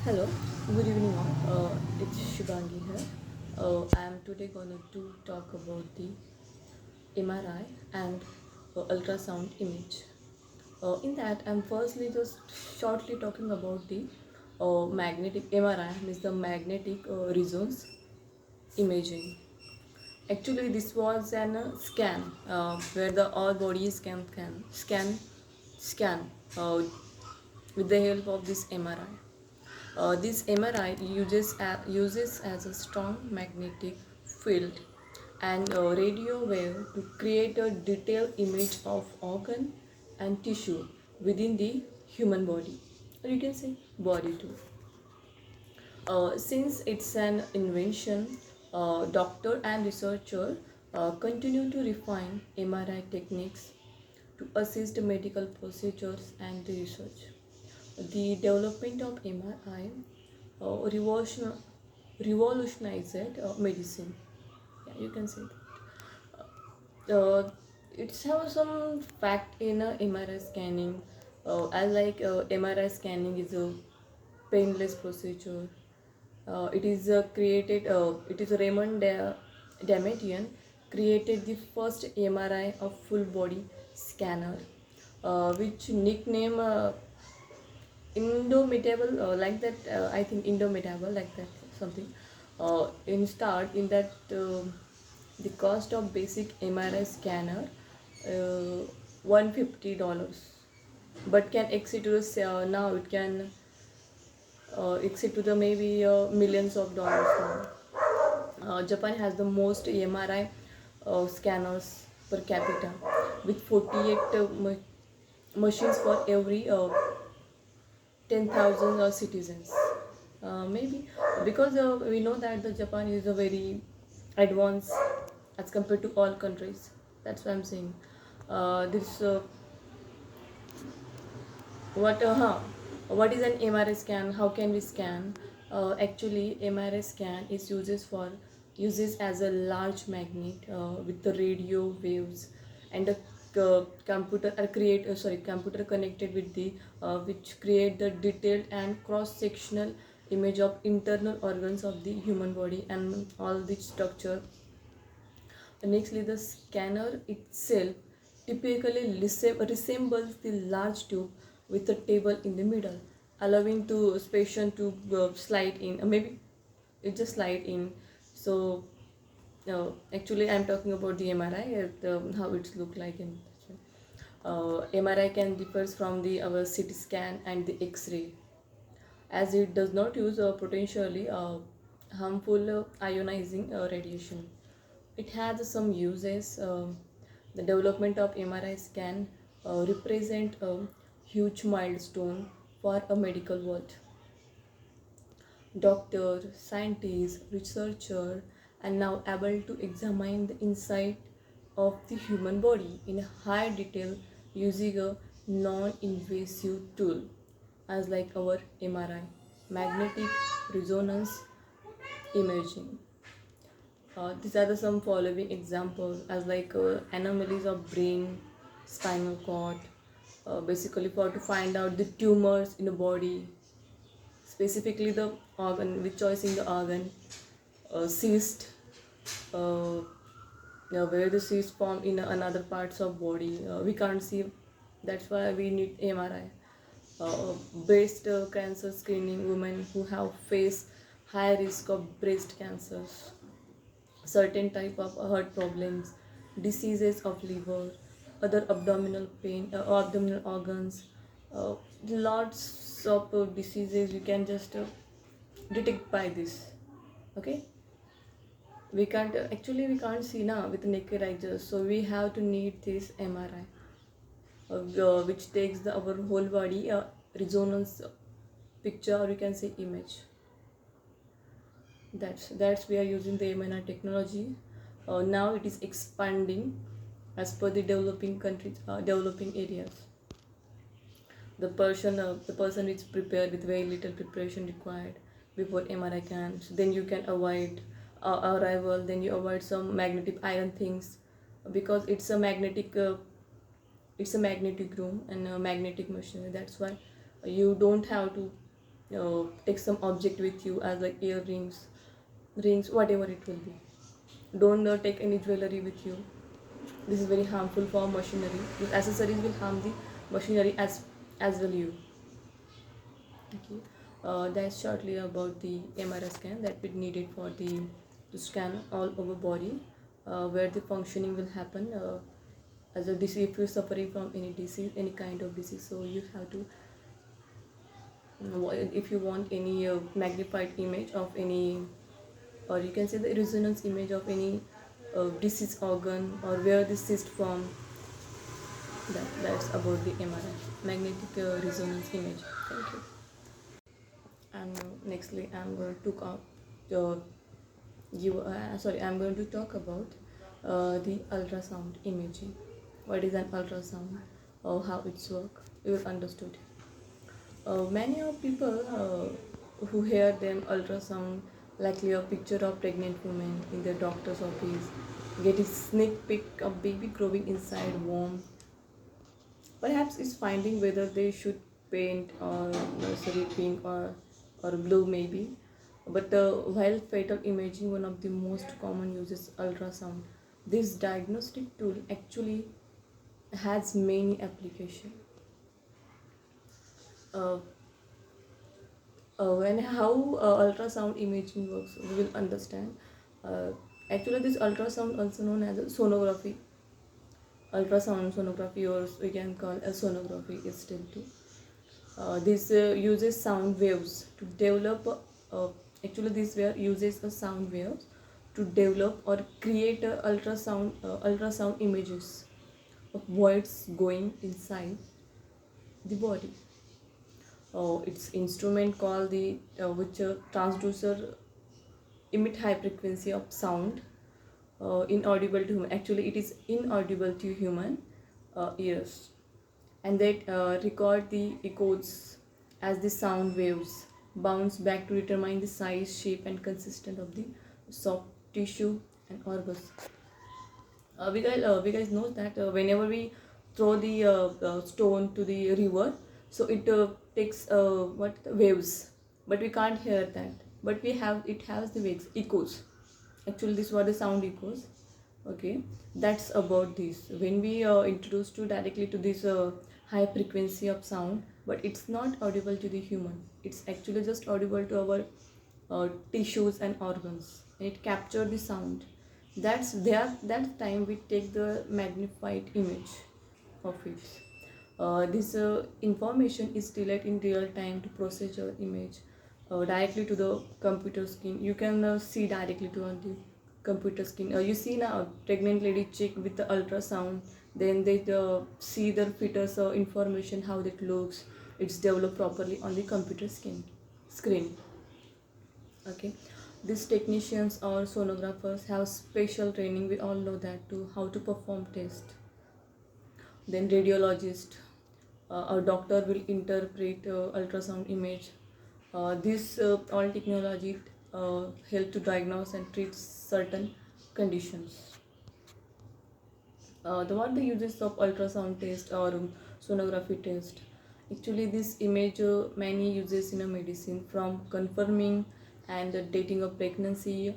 Hello, good evening all. It's Shibangi here. I am today going to talk about the MRI and ultrasound image. In that, I'm firstly just shortly talking about the magnetic MRI, means the magnetic resonance imaging. Actually, this was an scan where the all bodies can scan with the help of this MRI. This MRI uses as a strong magnetic field and a radio wave to create a detailed image of organ and tissue within the human body, or you can say body too. Since it's an invention, doctor and researcher continue to refine MRI techniques to assist medical procedures and the research. The development of MRI revolutionized medicine. Yeah, you can say that. It's have some fact in MRI scanning. I like MRI scanning is a painless procedure. It is created. It is Raymond Damadian created the first MRI of full body scanner, which nickname indomitable like that. I think indomitable like that something. In start in that the cost of basic MRI scanner $150, but can exceed to the now it can exceed to the maybe millions of dollars now. Japan has the most MRI scanners per capita with 48 machines for every 10,000 citizens. Maybe because we know that the Japan is a very advanced as compared to all countries. That's what I'm saying. This what what is an MRI scan? How can we scan? Actually, MRI scan is uses as a large magnet with the radio waves and a computer computer connected with the which create the detailed and cross sectional image of internal organs of the human body and all the structure. Nextly, the scanner itself typically resembles the large tube with a table in the middle, allowing to patient to slide in. Maybe it just slide in. So actually, I'm talking about the MRI, how it's look like in. MRI can differ from the our CT scan and the X-ray, as it does not use potentially harmful ionizing radiation. It has some uses. The development of MRI scan represent a huge milestone for a medical world. Doctor, scientist, researcher are now able to examine the inside of the human body in high detail using a non-invasive tool as like our MRI, magnetic resonance imaging. These are the some following examples as like anomalies of brain, spinal cord, basically for to find out the tumors in the body, specifically the organ, with choice in the organ, cyst, uh, where the cyst form in another parts of body. We can't see, that's why we need MRI. Breast cancer screening, women who have faced high risk of breast cancers, certain type of heart problems, diseases of liver, other abdominal pain, abdominal organs, uh, lots of diseases you can just detect by this. Okay, we can't actually we can't see now with naked eye just, so we have to need this MRI, which takes our whole body resonance picture, or you can say image. That's we are using the MRI technology. Now it is expanding as per the developing countries, developing areas. The person is prepared with very little preparation required before MRI can. So then you can avoid arrival. Then you avoid some magnetic iron things because it's a magnetic room and a magnetic machinery. That's why you don't have to take some object with you, as like earrings, rings, whatever it will be. Don't take any jewelry with you. This is very harmful for machinery. These accessories will harm the machinery as well you. Okay. That's shortly about the MRI scan that we needed for the to scan all over body, where the functioning will happen. As a disease, if you're suffering from any disease, any kind of disease, so you have to, if you want any magnified image of any, or you can say the resonance image of any diseased organ, or where the cyst form, that's about the MRI, magnetic resonance image. Thank you. And nextly I'm going to I'm going to talk about the ultrasound imaging. What is an ultrasound, or how it's work, you will understood. Many of people who hear them ultrasound, likely a picture of pregnant woman in their doctor's office, getting sneak peek of baby growing inside womb. Perhaps it's finding whether they should paint or nursery pink or blue maybe. But while fetal imaging, one of the most common uses ultrasound. This diagnostic tool actually has many applications. Uh, when how ultrasound imaging works, we will understand. Uh, Actually, this ultrasound also known as sonography. Ultrasound sonography, or we can call a sonography, is still too. This uses sound waves to develop. Actually, this uses a sound waves to develop or create ultrasound images of what's going inside the body. Its instrument called the which transducer emit high frequency of sound, inaudible to human. Actually, it is inaudible to human ears, and they record the echoes as the sound waves bounce back to determine the size, shape, and consistence of the soft tissue and organs. We guys know that whenever we throw the stone to the river, so it takes what waves, but we can't hear that. But it has the waves, echoes. Actually, this was the sound echoes. Okay, that's about this. When we introduce to directly to this high frequency of sound, but it's not audible to the human. It's actually just audible to our tissues and organs. It captures the sound. That's there. That time we take the magnified image of it. This information is delayed in real time to process your image directly to the computer screen. You can see directly to on the computer screen. You see now pregnant lady check with the ultrasound, then they see the fetus information, how it looks. It's developed properly on the computer screen. Okay, these technicians or sonographers have special training, we all know that, to how to perform test. Then radiologist, a doctor will interpret ultrasound image. This all technology help to diagnose and treat certain conditions. What the uses of ultrasound test or sonography test? Actually, this image many uses in a medicine, from confirming and dating of pregnancy,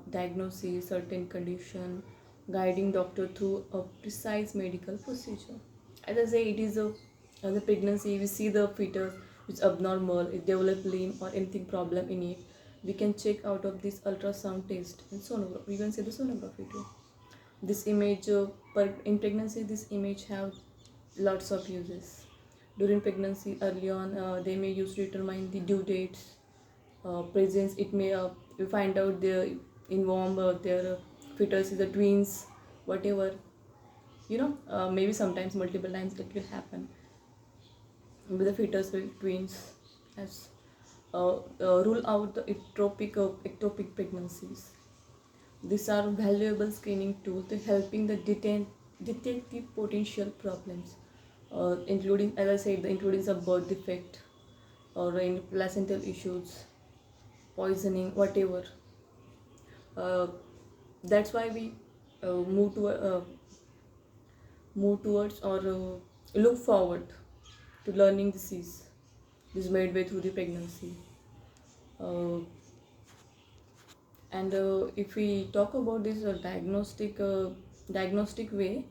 diagnosing certain condition, guiding doctor through a precise medical procedure. As I say, it is the pregnancy. We see the fetus which is abnormal, it develop limb or anything problem in it. We can check out of this ultrasound test and sonography. We can say the sonography too. This image in pregnancy, this image have lots of uses. During pregnancy, early on, they may use to determine the due dates, presence. It may you find out their in womb their fetus is a twins, whatever. Maybe sometimes multiple times it will happen with the fetus with twins. As rule out the ectopic pregnancies. These are valuable screening tools to helping the detect the potential problems, including, as I said, the including a birth defect or in placental issues, poisoning, whatever. Uh, that's why we move towards or look forward to learning disease. this midway through the pregnancy. uh, and if we talk about this diagnostic way,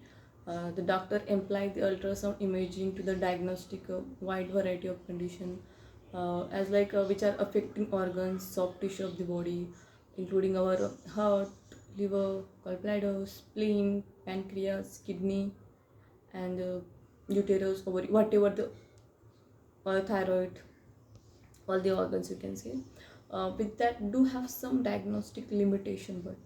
the doctor applied the ultrasound imaging to the diagnostic wide variety of condition, as like which are affecting organs, soft tissue of the body, including our heart, liver, gallbladder, spleen, pancreas, kidney, and uterus, ovary, whatever the thyroid, all the organs you can say. With that do have some diagnostic limitation, but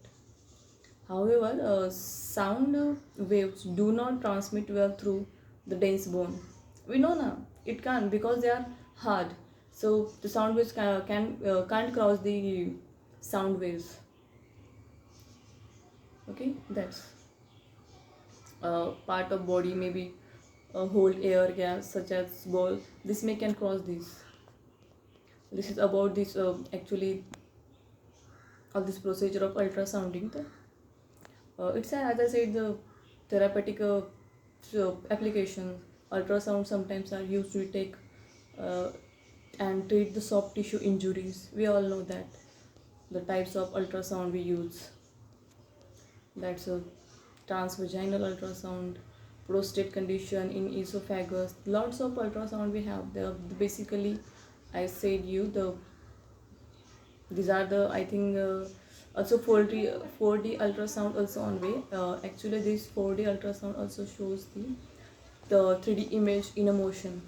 however, sound waves do not transmit well through the dense bone. We know now it can't because they are hard. So the sound waves can't cross the sound waves. Okay, that's part of body maybe hold air gas such as ball. This may can cross this. This is about this actually of this procedure of ultrasounding. It's as I said, the therapeutic applications. Ultrasound sometimes are used to take uh, and treat the soft tissue injuries. We all know that the types of ultrasound we use. That's a transvaginal ultrasound, prostate condition in esophagus. Lots of ultrasound we have. The basically, I said you the these are the I think also 4D ultrasound also on way. Actually this 4D ultrasound also shows the 3D image in a motion.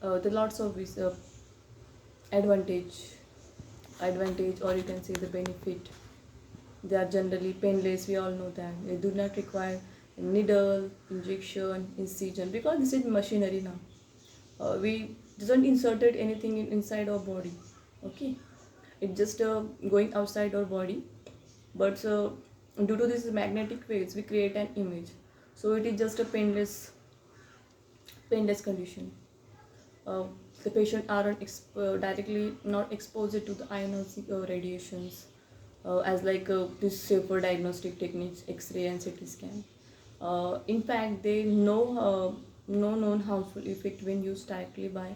The lots of this advantage or you can say the benefit. They are generally painless, we all know that. They do not require needle, injection, incision, because this is machinery now. We doesn't inserted anything inside our body. Okay, it's just going outside our body, but due to these magnetic waves we create an image, so it is just a painless condition. uh, the patient aren't directly not exposed to the ionizing radiations, as like this safer diagnostic techniques, X-ray and CT scan. In fact, they know no known harmful effect when used directly by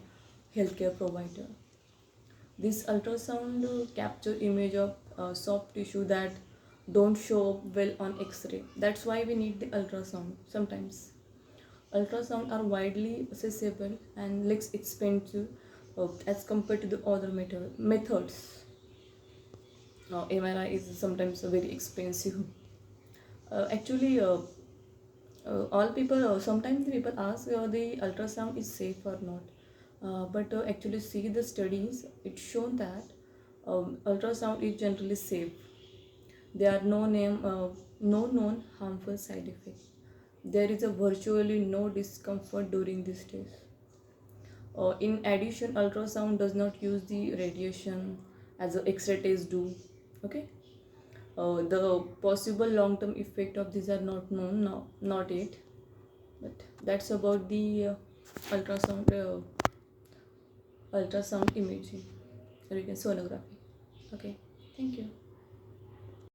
healthcare provider. This ultrasound capture image of soft tissue that don't show up well on X-ray. That's why we need the ultrasound sometimes. Ultrasound are widely accessible and less expensive as compared to the other methods. MRI is sometimes very expensive. Actually, all people sometimes people ask the ultrasound is safe or not. But actually, see the studies. It's shown that ultrasound is generally safe. There are no known harmful side effects. There is a virtually no discomfort during this test. In addition, ultrasound does not use the radiation as the X-ray tests do. Okay, the possible long-term effect of these are not known now, not yet. But that's about the ultrasound ultrasound imaging, or you can sonography. Okay, thank you.